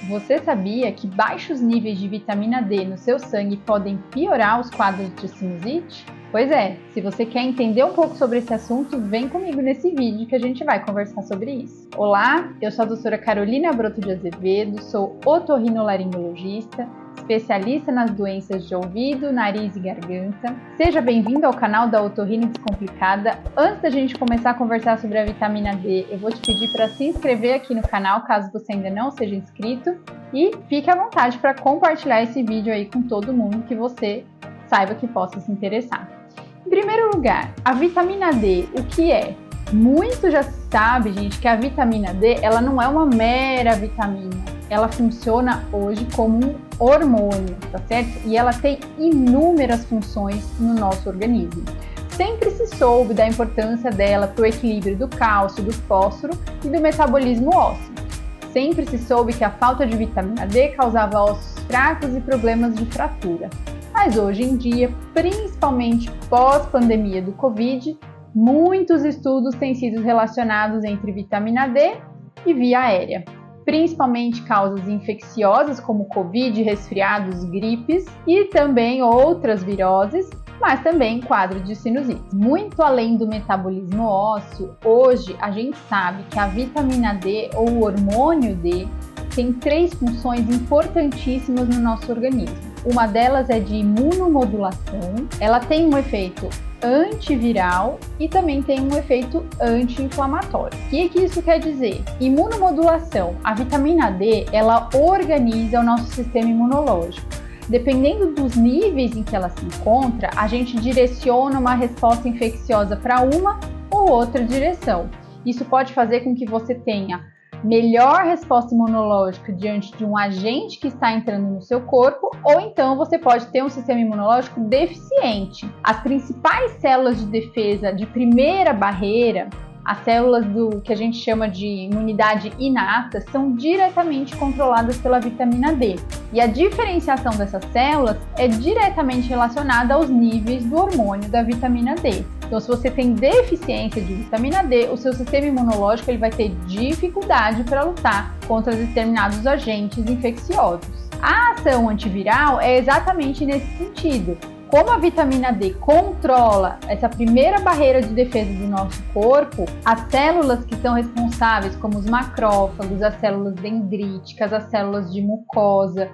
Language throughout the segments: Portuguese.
Você sabia que baixos níveis de vitamina D no seu sangue podem piorar os quadros de sinusite? Pois é, se você quer entender um pouco sobre esse assunto, vem comigo nesse vídeo que a gente vai conversar sobre isso. Olá, eu sou a doutora Carolina Broto de Azevedo, sou otorrinolaringologista, especialista nas doenças de ouvido, nariz e garganta. Seja bem-vindo ao canal da Otorrino Descomplicada. Antes da gente começar a conversar sobre a vitamina D, eu vou te pedir para se inscrever aqui no canal, caso você ainda não seja inscrito, e fique à vontade para compartilhar esse vídeo aí com todo mundo que você saiba que possa se interessar. Em primeiro lugar, a vitamina D, o que é? Muito já se sabe, gente, que a vitamina D, ela não é uma mera vitamina. Ela funciona hoje como um hormônio, tá certo? E ela tem inúmeras funções no nosso organismo. Sempre se soube da importância dela para o equilíbrio do cálcio, do fósforo e do metabolismo ósseo. Sempre se soube que a falta de vitamina D causava ossos fracos e problemas de fratura. Mas hoje em dia, principalmente pós-pandemia do Covid, muitos estudos têm sido relacionados entre vitamina D e via aérea, principalmente causas infecciosas como Covid, resfriados, gripes e também outras viroses, mas também quadro de sinusite. Muito além do metabolismo ósseo, hoje a gente sabe que a vitamina D ou o hormônio D tem 3 funções importantíssimas no nosso organismo. Uma delas é de imunomodulação, ela tem um efeito antiviral e também tem um efeito anti-inflamatório. O que isso quer dizer? Imunomodulação. A vitamina D, ela organiza o nosso sistema imunológico. Dependendo dos níveis em que ela se encontra, a gente direciona uma resposta infecciosa para uma ou outra direção. Isso pode fazer com que você tenha melhor resposta imunológica diante de um agente que está entrando no seu corpo, ou então você pode ter um sistema imunológico deficiente. As principais células de defesa de primeira barreira, as células do que a gente chama de imunidade inata, são diretamente controladas pela vitamina D. E a diferenciação dessas células é diretamente relacionada aos níveis do hormônio da vitamina D. Então, se você tem deficiência de vitamina D, o seu sistema imunológico ele vai ter dificuldade para lutar contra determinados agentes infecciosos. A ação antiviral é exatamente nesse sentido. Como a vitamina D controla essa primeira barreira de defesa do nosso corpo, as células que são responsáveis, como os macrófagos, as células dendríticas, as células de mucosa,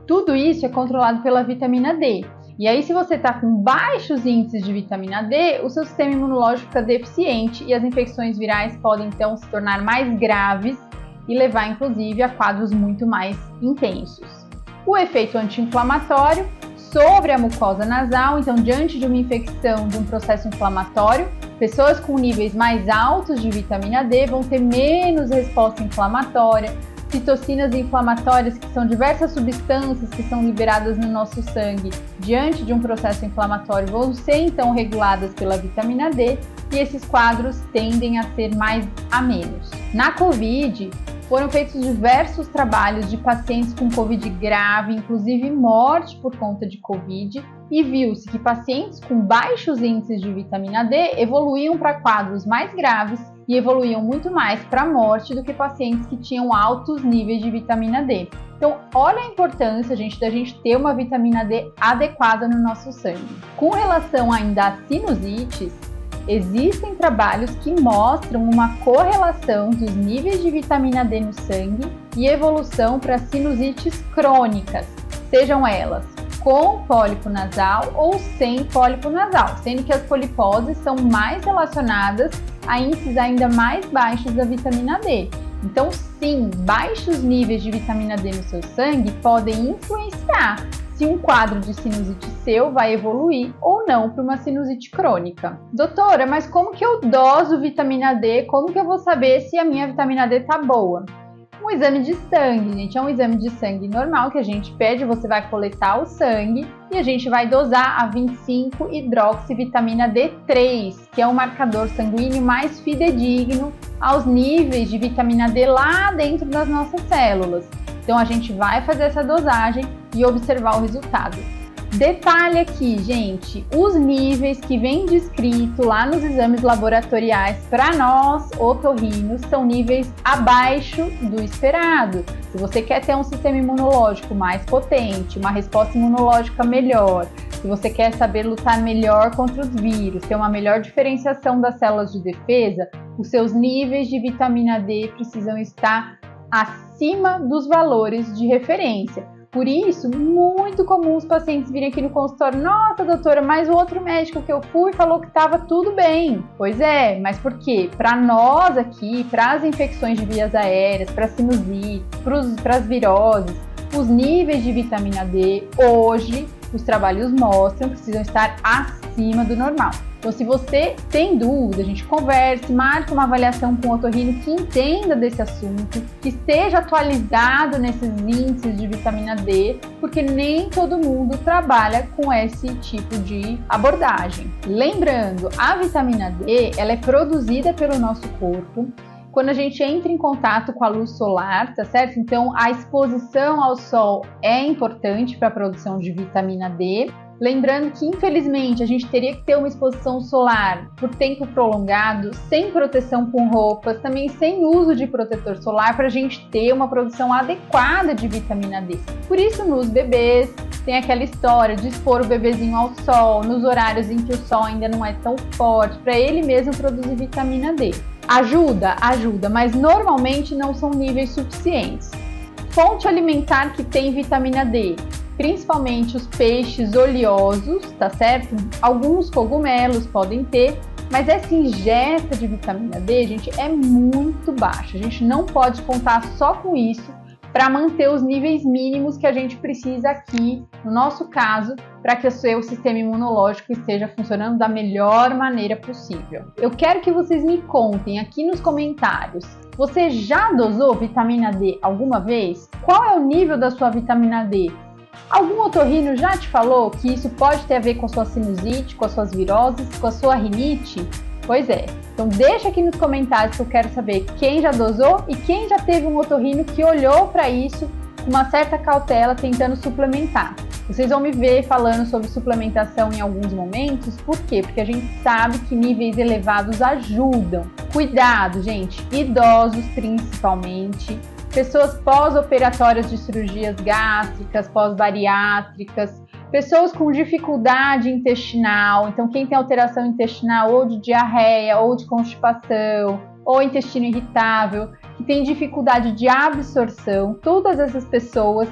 tudo isso é controlado pela vitamina D. E aí, se você está com baixos índices de vitamina D, o seu sistema imunológico fica deficiente e as infecções virais podem, então, se tornar mais graves e levar, inclusive, a quadros muito mais intensos. O efeito anti-inflamatório sobre a mucosa nasal, então, diante de uma infecção, de um processo inflamatório, pessoas com níveis mais altos de vitamina D vão ter menos resposta inflamatória. Citocinas inflamatórias, que são diversas substâncias que são liberadas no nosso sangue diante de um processo inflamatório, vão ser então reguladas pela vitamina D e esses quadros tendem a ser mais amenos. Na Covid, foram feitos diversos trabalhos de pacientes com Covid grave, inclusive morte por conta de Covid, e viu-se que pacientes com baixos índices de vitamina D evoluíam para quadros mais graves e evoluíam muito mais para a morte do que pacientes que tinham altos níveis de vitamina D. Então, olha a importância, gente, da gente ter uma vitamina D adequada no nosso sangue. Com relação ainda às sinusites, existem trabalhos que mostram uma correlação dos níveis de vitamina D no sangue e evolução para sinusites crônicas, sejam elas com pólipo nasal ou sem pólipo nasal, sendo que as poliposes são mais relacionadas a índices ainda mais baixos da vitamina D. Então, sim, baixos níveis de vitamina D no seu sangue podem influenciar se um quadro de sinusite seu vai evoluir ou não para uma sinusite crônica. Doutora, mas como que eu doso vitamina D? Como que eu vou saber se a minha vitamina D tá boa? Um exame de sangue, gente, é um exame de sangue normal que a gente pede, você vai coletar o sangue e a gente vai dosar a 25-hidroxivitamina D3, que é o marcador sanguíneo mais fidedigno aos níveis de vitamina D lá dentro das nossas células. Então a gente vai fazer essa dosagem e observar o resultado. Detalhe aqui, gente, os níveis que vem descrito lá nos exames laboratoriais para nós, otorrinos, são níveis abaixo do esperado. Se você quer ter um sistema imunológico mais potente, uma resposta imunológica melhor, se você quer saber lutar melhor contra os vírus, ter uma melhor diferenciação das células de defesa, os seus níveis de vitamina D precisam estar acima dos valores de referência. Por isso, muito comum os pacientes virem aqui no consultório: nossa, doutora, mas o outro médico que eu fui falou que estava tudo bem. Pois é, mas por quê? Para nós aqui, para as infecções de vias aéreas, para a sinusite, para as viroses, os níveis de vitamina D hoje, os trabalhos mostram, precisam estar acima do normal. Então, se você tem dúvida, a gente converse, marque uma avaliação com o otorrino que entenda desse assunto, que esteja atualizado nesses índices de vitamina D, porque nem todo mundo trabalha com esse tipo de abordagem. Lembrando, a vitamina D, ela é produzida pelo nosso corpo quando a gente entra em contato com a luz solar, tá certo? Então, a exposição ao sol é importante para a produção de vitamina D. Lembrando que, infelizmente, a gente teria que ter uma exposição solar por tempo prolongado, sem proteção com roupas, também sem uso de protetor solar, para a gente ter uma produção adequada de vitamina D. Por isso, nos bebês, tem aquela história de expor o bebezinho ao sol, nos horários em que o sol ainda não é tão forte, para ele mesmo produzir vitamina D. Ajuda, mas normalmente não são níveis suficientes. Fonte alimentar que tem vitamina D, principalmente os peixes oleosos, tá certo? Alguns cogumelos podem ter, mas essa ingesta de vitamina D, gente, é muito baixa. A gente não pode contar só com isso para manter os níveis mínimos que a gente precisa aqui, no nosso caso, para que o seu sistema imunológico esteja funcionando da melhor maneira possível. Eu quero que vocês me contem aqui nos comentários: você já dosou vitamina D alguma vez? Qual é o nível da sua vitamina D? Algum otorrino já te falou que isso pode ter a ver com a sua sinusite, com as suas viroses, com a sua rinite? Pois é, então deixa aqui nos comentários que eu quero saber quem já dosou e quem já teve um otorrino que olhou para isso com uma certa cautela tentando suplementar. Vocês vão me ver falando sobre suplementação em alguns momentos, por quê? Porque a gente sabe que níveis elevados ajudam. Cuidado, gente, idosos principalmente, pessoas pós-operatórias de cirurgias gástricas, pós-bariátricas, pessoas com dificuldade intestinal, então quem tem alteração intestinal ou de diarreia, ou de constipação, ou intestino irritável, que tem dificuldade de absorção, todas essas pessoas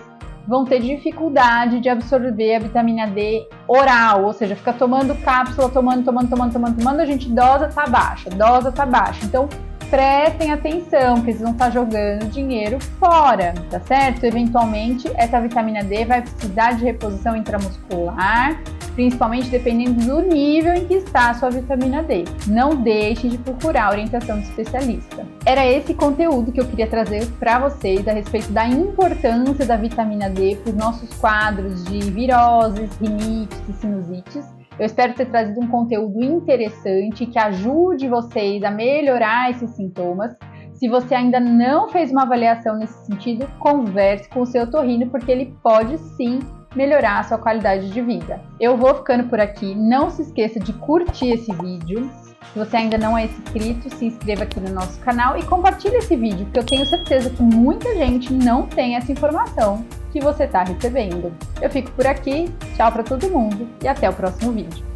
vão ter dificuldade de absorver a vitamina D oral, ou seja, fica tomando cápsula, tomando, a gente dosa tá baixa. Então, prestem atenção, porque vocês vão estar jogando dinheiro fora, tá certo? Eventualmente, essa vitamina D vai precisar de reposição intramuscular, principalmente dependendo do nível em que está a sua vitamina D. Não deixe de procurar a orientação do especialista. Era esse conteúdo que eu queria trazer para vocês a respeito da importância da vitamina D para os nossos quadros de viroses, rinites e sinusites. Eu espero ter trazido um conteúdo interessante que ajude vocês a melhorar esses sintomas. Se você ainda não fez uma avaliação nesse sentido, converse com o seu otorrino, porque ele pode sim melhorar a sua qualidade de vida. Eu vou ficando por aqui. Não se esqueça de curtir esse vídeo. Se você ainda não é inscrito, se inscreva aqui no nosso canal e compartilhe esse vídeo, porque eu tenho certeza que muita gente não tem essa informação que você está recebendo. Eu fico por aqui, tchau para todo mundo e até o próximo vídeo.